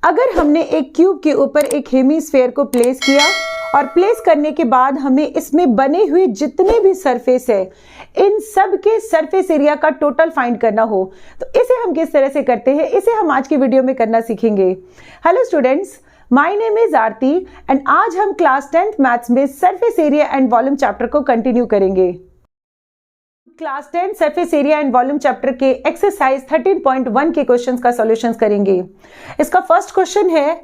अगर हमने एक क्यूब के ऊपर एक हेमीस्फेयर को प्लेस किया और प्लेस करने के बाद हमें इसमें बने हुए जितने भी सरफेस है इन सब के सरफेस एरिया का टोटल फाइंड करना हो तो इसे हम किस तरह से करते हैं, इसे हम आज की वीडियो में करना सीखेंगे। Hello students, my name is Aarti and आज हम क्लास 10th मैथ्स में surface area and volume chapter को कंटिन्यू करेंगे। Class 10 surface area and volume chapter के एक्सरसाइज 13.1 के क्वेश्चंस का सॉल्यूशंस करेंगे। इसका फर्स्ट क्वेश्चन है,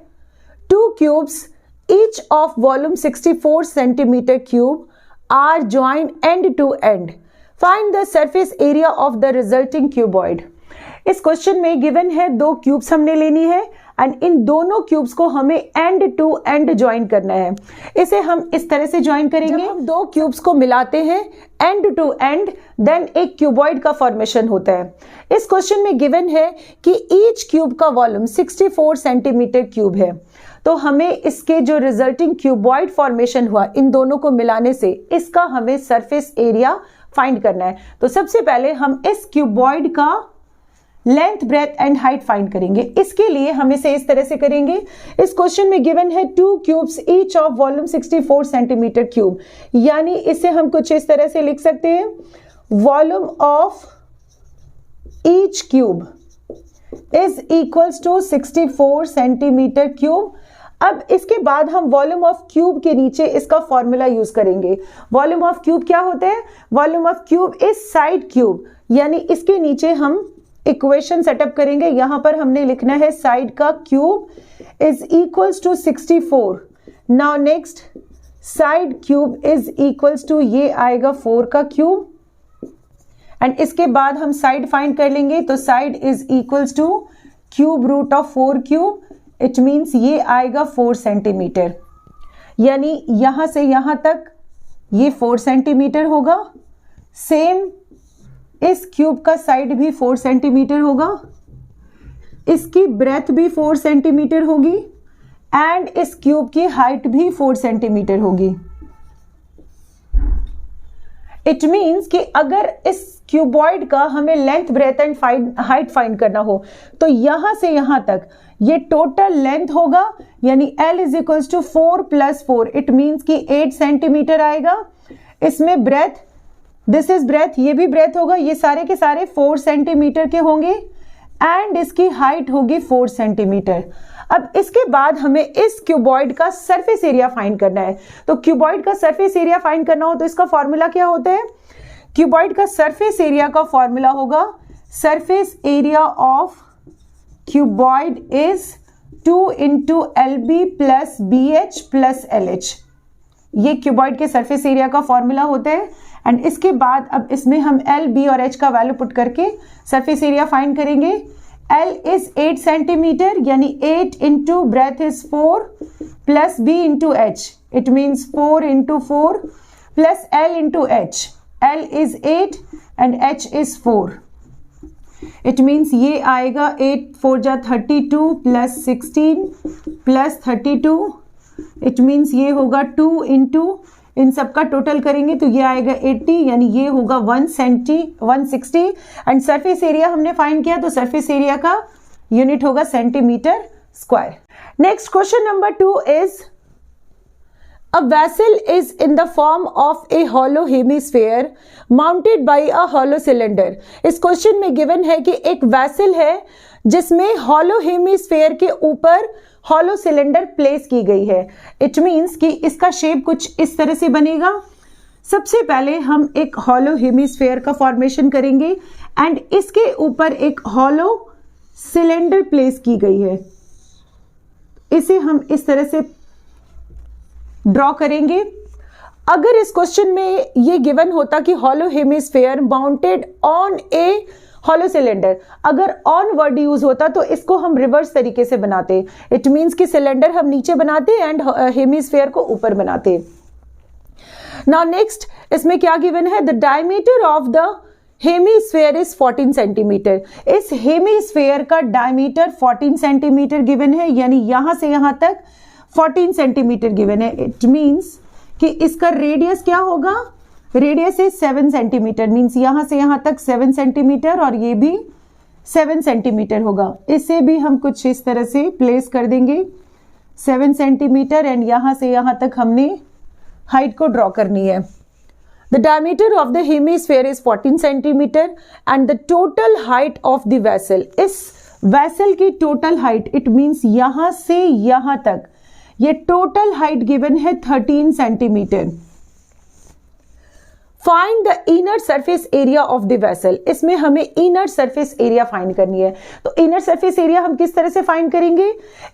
to cubes each of volume 64 centimeter cube are joined end to end. Find the surface area of the resulting cuboid. इस question में given है दो क्यूब्स हमने लेनी है एंड इन दोनों क्यूब्स को हमें एंड टू एंड ज्वाइन करना है। इसे हम इस तरह से ज्वाइन करेंगे, जब हम दो क्यूब्स को मिलाते हैं एंड टू एंड देन एक क्यूबॉइड का फॉर्मेशन होता है। इस क्वेश्चन में गिवन है कि ईच क्यूब का वॉल्यूम 64 सेंटीमीटर क्यूब है, तो हमें इसके जो रिजल्टिंग क्यूबॉइड फॉर्मेशन हुआ इन दोनों को मिलाने से इसका हमें सरफेस एरिया फाइंड करना है। तो सबसे पहले हम इस क्यूबॉइड का length, breadth and height find करेंगे। इसके लिए हम इसे इस तरह से करेंगे। इस क्वेश्चन में गिवन है to cubes each of volume 64 centimetre cube, यानी इसे हम कुछ इस तरह से लिख सकते हैं, volume of each cube is equals to 64 centimetre cube. अब इसके बाद हम वॉल्यूम ऑफ क्यूब के नीचे इसका फॉर्मूला यूज करेंगे। वॉल्यूम ऑफ क्यूब क्या होता है? Volume of cube is side cube, यानी इसके नीचे हम इक्वेशन सेटअप करेंगे। यहां पर हमने लिखना है साइड का cube is equals to 64। Now next side cube is equals to ये आएगा 4 का क्यूब एंड इसके बाद हम साइड फाइंड कर लेंगे। तो side is equals to cube root of 4 cube, it means ये आएगा 4 सेंटीमीटर, यानी यहां से यहां तक ये 4 सेंटीमीटर होगा। सेम इस क्यूब का साइड भी 4 सेंटीमीटर होगा, इसकी ब्रेथ भी 4 सेंटीमीटर होगी एंड इस क्यूब की हाइट भी 4 सेंटीमीटर होगी। इट मीन्स कि अगर इस क्यूबॉइड का हमें length, breadth and height find करना हो तो यहां से यहां तक ये टोटल लेंथ होगा, यानी L is equals to 4 + 4, it means कि 8 सेंटीमीटर आएगा। इसमें ब्रेथ, दिस इज ब्रेथ, ये भी ब्रेथ होगा, ये सारे के सारे 4 सेंटीमीटर के होंगे एंड इसकी हाइट होगी 4 सेंटीमीटर। अब इसके बाद हमें इस क्यूबॉइड का सरफेस एरिया फाइंड करना है। तो क्यूबॉइड का सरफेस एरिया फाइंड करना हो तो इसका फॉर्मूला क्या होता है? क्यूबॉइड का सरफेस एरिया का फॉर्मूला होगा, surface area of cuboid is 2 × LB + BH + LH। ये क्यूबॉइड के सरफेस एरिया का फॉर्मूला होता है एंड इसके बाद अब इसमें हम L, B और H का वैल्यू पुट करके सरफेस एरिया फाइंड करेंगे। L इज 8 सेंटीमीटर, यानी 8 × breadth is 4 + B × H, it means 4 × 4 + L × H। L is 8 and H is 4, it means ये आएगा 8 × 4 = 32 + 16 + 32, इट मीन्स ये होगा 2 × इन सब का टोटल करेंगे तो ये आएगा 80, यानी ये होगा 160 एंड सरफेस एरिया हमने फाइंड किया तो सरफेस एरिया का यूनिट होगा centimetre square. Next question number 2 is, a vessel is in the form of a hollow hemisphere mounted by a hollow cylinder। इस क्वेश्चन में गिवन है कि एक वैसल है जिसमें हॉलो हेमिस्फेयर के ऊपर हॉलो सिलेंडर प्लेस की गई है। इट मीन्स कि इसका शेप कुछ इस तरह से बनेगा। सबसे पहले हम एक हॉलो हेमिस्फेयर का फॉर्मेशन करेंगे एंड इसके ऊपर एक हॉलो सिलेंडर प्लेस की गई है। इसे हम इस तरह से ड्रॉ करेंगे। अगर इस क्वेश्चन में ये गिवन होता कि hollow hemisphere mounted on A hollow cylinder, अगर ऑन वर्ड यूज होता तो इसको हम रिवर्स तरीके से बनाते। इट मीन्स कि सिलेंडर हम नीचे बनाते एंड हेमिस्फेयर को ऊपर बनाते। नाउ नेक्स्ट इसमें क्या गिवन है? The diameter of the hemisphere is 14 centimetre. इस हेमिस्फेयर का डायमीटर 14 सेंटीमीटर गिवन है, यानी यहां से यहां तक 14 सेंटीमीटर गिवन है। इट मीन्स कि इसका रेडियस क्या होगा? रेडियस इज 7 सेंटीमीटर, मीन्स यहां से यहां तक 7 सेंटीमीटर और ये भी 7 सेंटीमीटर होगा। इसे भी हम कुछ इस तरह से प्लेस कर देंगे 7 सेंटीमीटर एंड यहां से यहां तक हमने हाइट को ड्रॉ करनी है। The diameter of the hemisphere is 14 centimeter and the total height of the vessel, इस vessel की total height, it means यहां से यहां तक ये टोटल हाइट गिवन है 13 centimetre. Find the inner surface area of the vessel, इसमें हमें इनर सरफेस एरिया फाइंड करनी है। तो इनर सरफेस एरिया हम किस तरह से फाइंड करेंगे?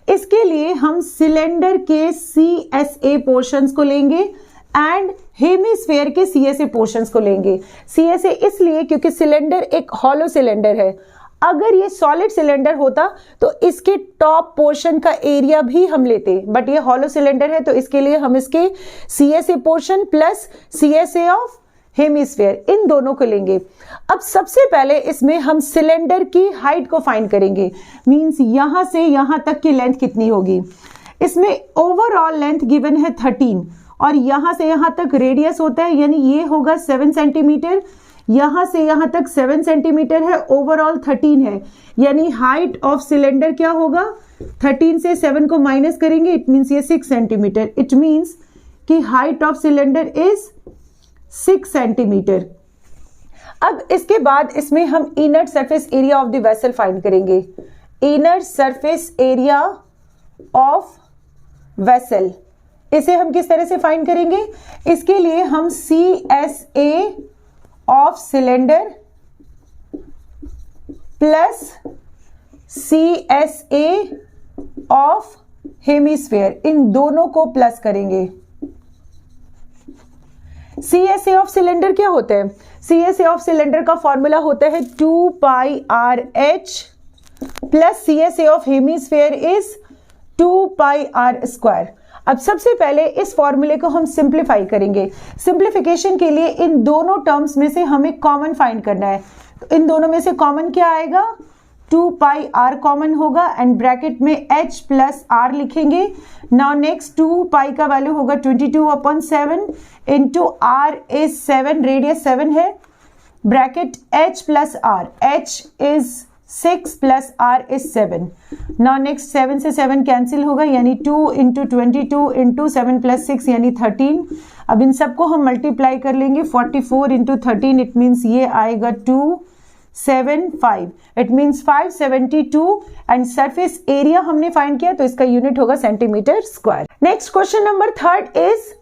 इसके लिए हम सिलेंडर के CSA पोर्शंस को लेंगे एंड हेमिस्फेयर के CSA पोर्शंस को लेंगे। CSA इसलिए क्योंकि सिलेंडर एक हॉलो सिलेंडर है। अगर ये सॉलिड सिलेंडर होता तो इसके टॉप पोर्शन का एरिया भी हम लेते, बट ये हॉलो सिलेंडर है तो इसके लिए हम इसके CSA portion plus CSA of hemisphere इन दोनों को लेंगे। अब सबसे पहले इसमें हम सिलेंडर की हाइट को फाइंड करेंगे, मींस यहां से यहां तक की लेंथ कितनी होगी। इसमें ओवरऑल लेंथ गिवन है 13 और यहां से यहां तक रेडियस होता है, यानी ये होगा 7 सेंटीमीटर, यहां से यहां तक 7 सेंटीमीटर है, ओवरऑल 13 है, यानी हाइट ऑफ सिलेंडर क्या होगा? 13 से 7 को माइनस करेंगे, इट मींस ये 6 सेंटीमीटर। इट मींस कि height of cylinder is 6 centimetre. अब इसके बाद इसमें हम inner surface area of the vessel find करेंगे। Inner surface area of vessel, इसे हम किस तरह से फाइंड करेंगे? इसके लिए हम CSA of cylinder plus CSA of hemisphere इन दोनों को प्लस करेंगे। CSA ऑफ सिलेंडर क्या होता है? CSA ऑफ सिलेंडर का फॉर्मूला होता है 2 पाई RH plus CSA of hemisphere is 2 pi R square. अब सबसे पहले इस फॉर्मूले को हम सिंप्लीफाई करेंगे। सिंप्लीफिकेशन के लिए इन दोनों टर्म्स में से हमें कॉमन फाइंड करना है। तो इन दोनों में से कॉमन क्या आएगा? 2 पाई R कॉमन होगा एंड ब्रैकेट में H प्लस R लिखेंगे। नाउ नेक्स्ट 2 पाई का वैल्यू होगा 22/7 इंटू R इज 7, रेडियस 7 है, bracket H plus R, H is 6 plus R is 7। Now next 7 से 7 कैंसिल होगा, यानी 2 इंटू 22 इंटू 7 प्लस 6 यानी 13। अब इन सबको हम मल्टीप्लाई कर लेंगे, 44 इंटू 13, इट मीन्स ये आएगा 275, it means 572 and surface area हमने फाइंड किया तो इसका यूनिट होगा centimetre square. Next question number 3 is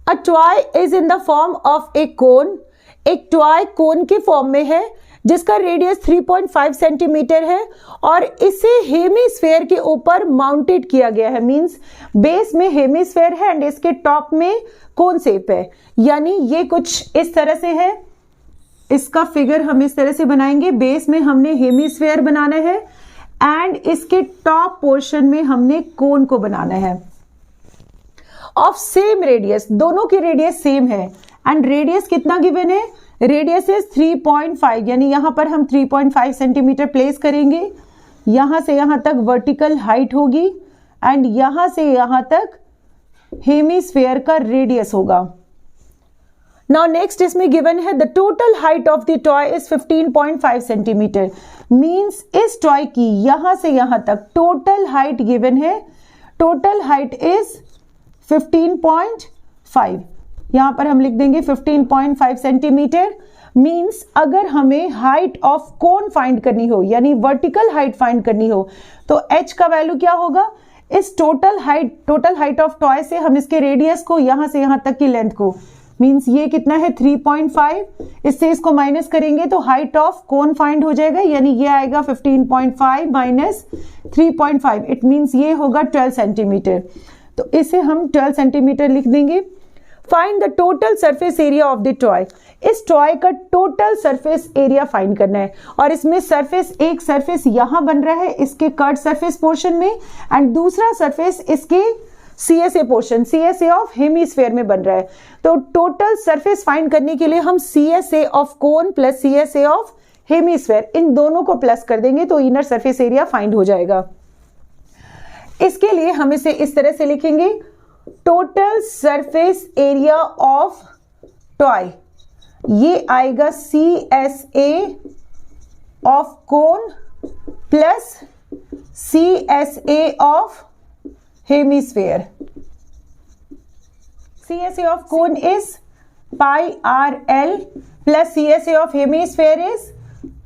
a toy is in the form of a cone. एक टॉय कोन के फॉर्म में है जिसका रेडियस 3.5 सेंटीमीटर है और इसे हेमिस्फेयर के ऊपर माउंटेड किया गया है, मींस बेस में हेमिस्फेयर है एंड इसके टॉप में कोन शेप है, यानी ये कुछ इस तरह से है। इसका फिगर हम इस तरह से बनाएंगे, बेस में हमने हेमिस्फेयर बनाना है एंड इसके टॉप पोर्शन में हमने कोन को बनाना है। ऑफ सेम रेडियस, दोनों की रेडियस सेम है एंड रेडियस कितना गिवन है? रेडियस इज 3.5, यानी यहां पर हम 3.5 सेंटीमीटर प्लेस करेंगे। यहां से यहां तक वर्टिकल हाइट होगी एंड यहां से यहां तक हेमिस्फेयर का रेडियस होगा। नाउ नेक्स्ट इसमें गिवन है the total height of the toy is 15.5 centimetre, means इस टॉय की यहां से यहां तक टोटल हाइट गिवन है, टोटल हाइट इज 15.5, यहां पर हम लिख देंगे 15.5 सेंटीमीटर। मींस अगर हमें हाइट ऑफ कोन फाइंड करनी हो, यानी वर्टिकल हाइट फाइंड करनी हो, तो h का वैल्यू क्या होगा? इस टोटल हाइट ऑफ टॉय से हम इसके रेडियस को यहां से यहां तक की लेंथ को, मींस ये कितना है 3.5, इससे इसको माइनस करेंगे तो हाइट ऑफ कोन फाइंड हो जाएगा, यानी ये आएगा 15.5 माइनस 3.5, इट मींस ये होगा 12 सेंटीमीटर। तो इसे हम 12 सेंटीमीटर लिख देंगे। Find the total surface area of the toy, इस टॉय का टोटल सरफेस एरिया फाइंड करना है और इसमें सरफेस, एक सरफेस यहां बन रहा है इसके कर्व सरफेस पोर्शन में एंड दूसरा सरफेस इसके CSA portion, CSA of hemisphere में बन रहा है। तो टोटल सरफेस फाइंड करने के लिए हम CSA of cone plus CSA of hemisphere इन दोनों को प्लस कर देंगे तो इनर सरफेस एरिया फाइंड हो जाएगा। इसके लिए हम इसे इस तरह से लिखेंगे, total surface area of toy, ये आएगा CSA of cone plus CSA of hemisphere. CSA of cone is pi RL plus CSA of hemisphere is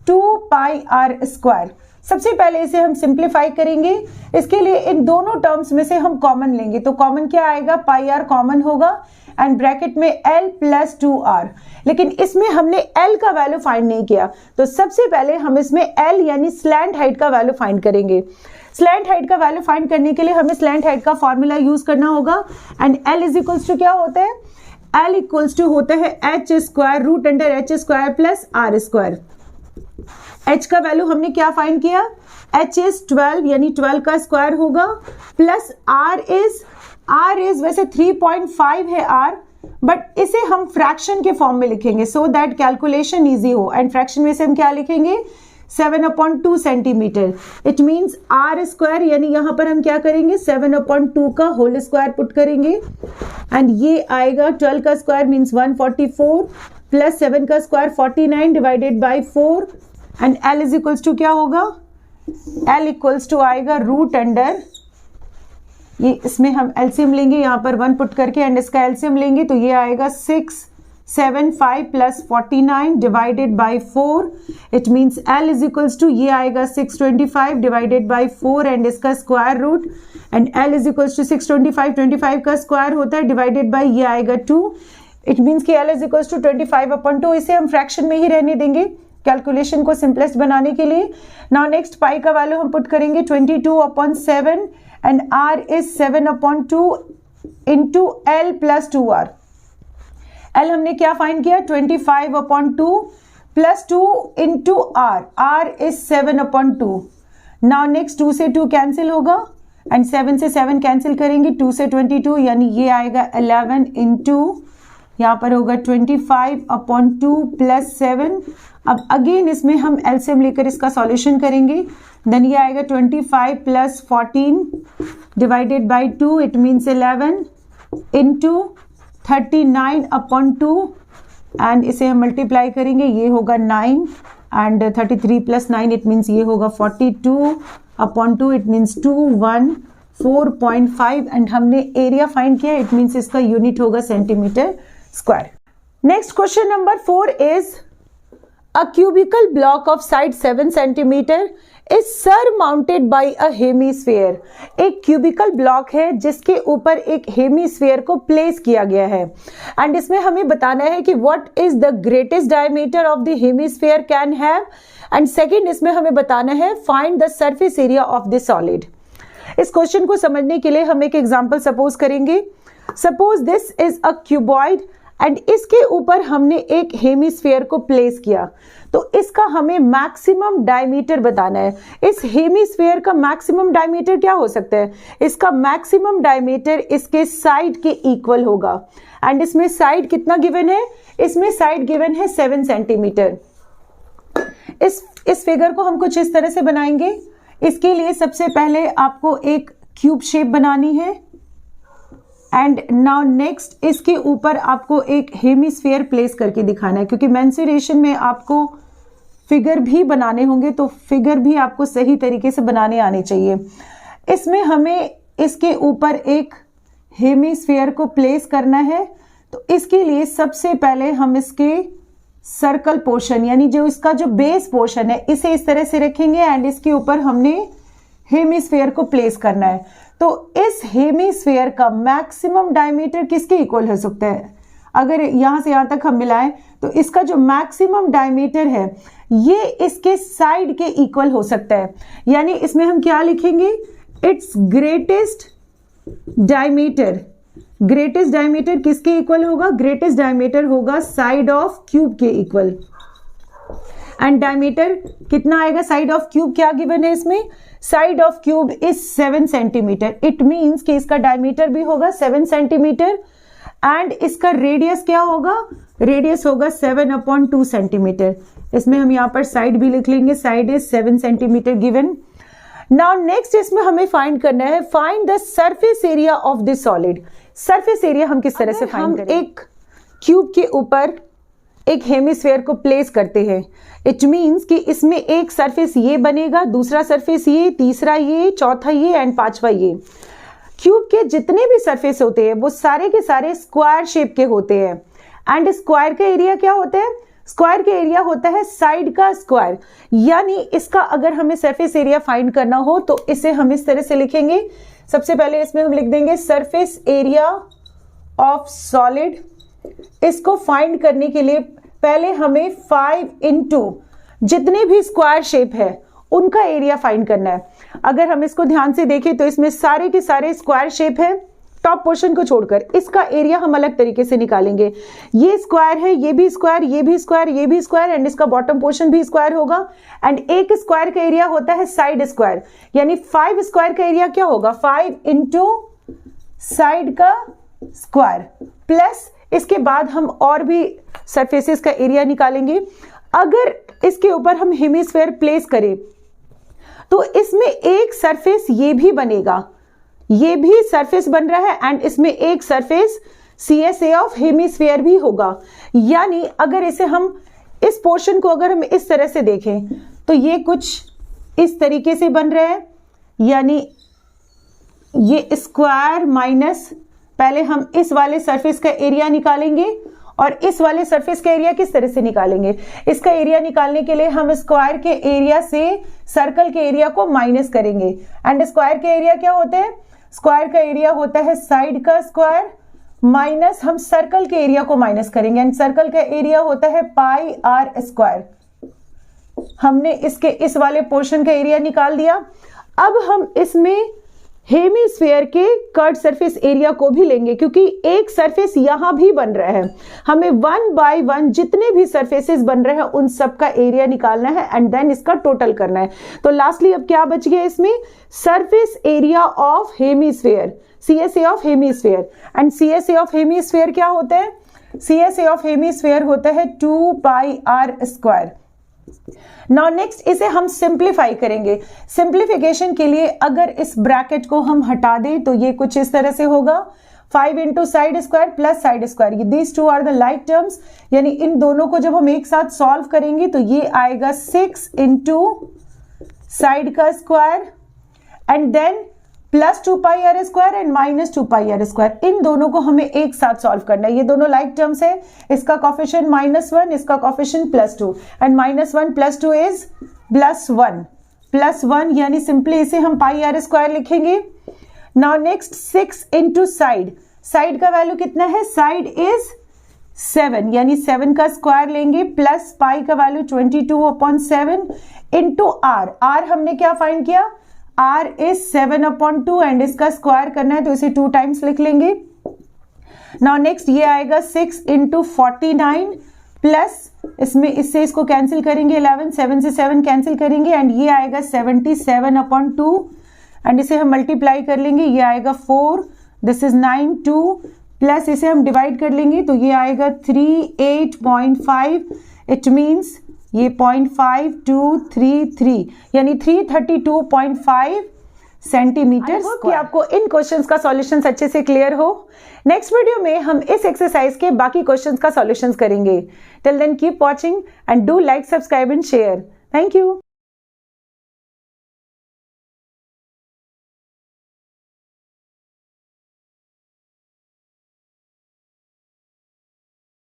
2 pi R square. सबसे पहले इसे हम सिंप्लीफाई करेंगे. इसके लिए इन दोनों टर्म्स में से हम कॉमन लेंगे. तो कॉमन क्या आएगा? पाई आर कॉमन होगा एंड ब्रैकेट में L प्लस 2R. लेकिन इसमें हमने L का वैल्यू फाइंड नहीं किया. तो सबसे पहले हम इसमें L यानी स्लैंट हाइट का वैल्यू फाइंड करेंगे. स्लैंट हाइट का वैल्यू फाइंड करने के लिए हमें स्लैंट हाइट का फॉर्मूला यूज करना होगा and L is equals to क्या होता है? L इक्वल्स टू होता है h square root under h square plus r square. h का वैल्यू हमने क्या फाइंड किया? h इज 12 यानी 12 का स्क्वायर होगा प्लस r इज वैसे 3.5 है r, बट इसे हम फ्रैक्शन के फॉर्म में लिखेंगे सो दैट कैलकुलेशन इजी हो. एंड फ्रैक्शन में से हम क्या लिखेंगे? 7/2 centimetre. It means r square यानी यहां पर हम क्या करेंगे? 7/2 का होल स्क्वायर पुट करेंगे एंड ये आएगा 12 का स्क्वायर मीन्स 144 प्लस 7 का square 49 divided by 4 and L is equals to क्या होगा? L इक्वल्स टू आएगा रूट अंडर, ये इसमें हम एलसीएम लेंगे यहां पर 1 पुट करके एंड इसका एलसीएम लेंगे तो ये आएगा 675 plus 49 divided by 4. It means L is equals to ये आएगा 625 डिवाइडेड बाय 4 एंड इसका square root and L is equals to 625 का स्क्वायर होता है डिवाइडेड बाय ये आएगा 2. इट मीन्स कि L इज इक्वल्स टू 25/2. इसे हम फ्रैक्शन में ही रहने देंगे कैलकुलेशन को सिंपलेस्ट बनाने के लिए. नाउ नेक्स्ट पाई का वैल्यू हम पुट करेंगे 22/7 and R is 7/2 into L plus 2R. L हमने क्या फाइंड किया? 25/2 plus 2 into R is 7/2. Now next 2 से 2 कैंसिल होगा एंड 7 से 7 कैंसिल करेंगे. 2 से 22 यानी ये आएगा 11 इंटू यहाँ पर होगा 25/2 प्लस 7. अब अगेन इसमें हम एलसीएम लेकर इसका सॉल्यूशन करेंगे. देन ये आएगा 25 plus 14 divided by 2. It means 11 into 39/2 and इसे हम मल्टीप्लाई करेंगे. ये होगा 9 एंड 33 प्लस 9 इट मीन्स ये होगा 42/2. इट मीन्स 214.5 एंड हमने एरिया फाइंड किया. इट मीन्स इसका यूनिट होगा centimetre square. Next question number 4 is a cubical block of side 7 centimeter is surmounted by a hemisphere. एक cubical block है जिसके ऊपर एक hemisphere को प्लेस किया गया है एंड इसमें हमें बताना है कि what is the greatest diameter of the hemisphere can have and second इसमें हमें बताना है find the surface area of the solid. इस क्वेश्चन को समझने के लिए हम एक एग्जाम्पल सपोज करेंगे. Suppose this is a cuboid and इसके ऊपर हमने एक हेमीस्फीयर को प्लेस किया तो इसका हमें मैक्सिमम डायमीटर बताना है. इस हेमीस्फीयर का मैक्सिमम डायमीटर क्या हो सकता है? इसका मैक्सिमम डायमीटर इसके साइड के इक्वल होगा एंड इसमें साइड कितना गिवन है? इसमें साइड गिवन है 7 सेंटीमीटर. इस फिगर को हम कुछ इस तरह से बनाएंगे. इसके लिए सबसे पहले आपको एक क्यूब शेप बनानी है एंड नाउ नेक्स्ट इसके ऊपर आपको एक हेमीस्फीयर प्लेस करके दिखाना है क्योंकि मेंसुरेशन में आपको फिगर भी बनाने होंगे तो फिगर भी आपको सही तरीके से बनाने आने चाहिए. इसमें हमें इसके ऊपर एक हेमीस्फीयर को प्लेस करना है तो इसके लिए सबसे पहले हम इसके सर्कल पोर्शन यानी जो इसका जो बेस पोर्शन है इसे इस तरह से रखेंगे एंड इसके ऊपर हमने हेमीस्फीयर को प्लेस करना है. तो इस हेमीस्फीयर का मैक्सिमम डायमीटर किसके इक्वल हो सकता है? अगर यहां से यहां तक हम मिलाएं तो इसका जो मैक्सिमम डायमीटर है ये इसके साइड के इक्वल हो सकता है. यानी इसमें हम क्या लिखेंगे? It's greatest diameter. Greatest diameter किसके इक्वल होगा? ग्रेटेस्ट डायमीटर होगा साइड ऑफ क्यूब के इक्वल. एंड डायमीटर कितना आएगा? साइड ऑफ क्यूब क्या गिवन है इसमें? Side of cube is 7 centimetre. It means कि इसका डायमीटर भी होगा 7 सेंटीमीटर एंड इसका रेडियस क्या होगा? रेडियस होगा 7/2 सेंटीमीटर. इसमें हम यहाँ पर साइड भी लिख लेंगे. Side is 7 centimetre given. Now next इसमें हमें फाइंड करना है find the surface area of this solid. Surface area हम किस तरह से फाइंड करें? एक क्यूब के ऊपर एक हेमिस्फेयर को प्लेस करते हैं, इट मीन्स कि इसमें एक सरफेस ये बनेगा, दूसरा सरफेस ये, तीसरा ये, चौथा ये एंड पांचवा ये। क्यूब के जितने भी सरफेस होते हैं वो सारे के सारे स्क्वायर शेप के होते हैं एंड स्क्वायर का एरिया क्या होता है? स्क्वायर का एरिया होता है साइड का स्क्वायर। यानी इसका अगर हमें सरफेस एरिया फाइंड करना हो तो इसे हम इस तरह से लिखेंगे। सबसे पहले इसमें हम लिख देंगे सरफेस एरिया ऑफ सॉलिड। इसको फाइंड करने के लिए पहले हमें 5 इंटू जितने भी स्क्वायर शेप है उनका एरिया फाइंड करना है। अगर हम इसको ध्यान से देखें तो इसमें सारे के सारे स्क्वायर शेप है, टॉप पोर्शन को छोड़कर। इसका एरिया हम अलग तरीके से निकालेंगे। ये स्क्वायर है, ये भी स्क्वायर, ये भी स्क्वायर, ये भी स्क्वायर एंड इसका बॉटम पोर्शन भी स्क्वायर होगा। एंड एक स्क्वायर का एरिया होता है साइड स्क्वायर, यानी 5 स्क्वायर का एरिया क्या होगा? 5 इंटू साइड का स्क्वायर प्लस इसके बाद हम और भी सरफेसेस का एरिया निकालेंगे। अगर इसके ऊपर हम हेमिस्फेयर प्लेस करें तो इसमें एक सरफेस ये भी बनेगा, ये भी सरफेस बन रहा है एंड इसमें एक सरफेस CSA ऑफ हेमिस्फेयर भी होगा। यानी अगर इसे हम इस पोर्शन को अगर हम इस तरह से देखें तो ये कुछ इस तरीके से बन रहा है, यानी ये स्क्वायर माइनस पहले हम इस वाले सरफेस का एरिया निकालेंगे और इस वाले सरफेस का एरिया किस तरह से निकालेंगे? इसका एरिया निकालने के लिए हम स्क्वायर के एरिया से सर्कल के एरिया को माइनस करेंगे एंड स्क्वायर के एरिया क्या होते हैं? स्क्वायर का एरिया होता है साइड का स्क्वायर माइनस हम सर्कल के एरिया को माइनस करेंगे एंड सर्कल का एरिया होता है पाई आर स्क्वायर। हमने इसके इस वाले पोर्शन का एरिया निकाल दिया। अब हम इसमें हेमिस्फेयर के कर्व सरफेस एरिया को भी लेंगे क्योंकि एक सरफेस यहां भी बन रहा है। हमें 1 बाय 1 जितने भी सरफेसेस बन रहे हैं उन सब का एरिया निकालना है एंड देन इसका टोटल करना है। तो लास्टली अब क्या बच गया इसमें? Surface area of hemisphere, CSA of hemisphere. And CSA of hemisphere क्या होता है? CSA ऑफ हेमिस्फेयर होता है 2 pi r square. Now next इसे हम सिंप्लीफाई करेंगे। सिंप्लीफिकेशन के लिए अगर इस ब्रैकेट को हम हटा दें तो ये कुछ इस तरह से होगा, 5 into side square plus side square, these two are the like terms. यानी इन दोनों को जब हम एक साथ सॉल्व करेंगे तो ये आएगा 6 इंटू साइड का square and then plus 2 pi r square and minus 2 pi r square. इन दोनों को हमें एक साथ सॉल्व करना है। ये दोनों लाइक टर्म्स है, इसका कोफिशिएंट -1, इसका कोफिशिएंट +2 एंड -1 + 2 इज +1 यानी सिंपली इसे हम पाई आर स्क्वायर लिखेंगे। Now next 6 into side, side का वैल्यू कितना है? साइड इज 7 यानी 7 का स्क्वायर लेंगे प्लस पाई का वैल्यू 22/7 इंटू आर। आर हमने क्या फाइंड किया? R is 7/2 एंड इसका स्क्वायर करना है तो इसे 2 टाइम्स लिख लेंगे। नाउ नेक्स्ट ये आएगा 6 इंटू 49 प्लस इसमें इससे इसको कैंसिल करेंगे 11, 7 से 7 कैंसिल करेंगे एंड ये आएगा 77/2 एंड इसे हम मल्टीप्लाई कर लेंगे, ये आएगा 4, दिस इज 9, 2 प्लस इसे हम डिवाइड कर लेंगे तो ये आएगा 38.5। इट मीन्स ये 0.5233 यानी 332.5 सेंटीमीटर। कि आपको इन क्वेश्चंस का सॉल्यूशंस अच्छे से क्लियर हो। नेक्स्ट वीडियो में हम इस एक्सरसाइज के बाकी क्वेश्चंस का सॉल्यूशंस करेंगे। Till then keep watching and do like, subscribe and share. Thank you.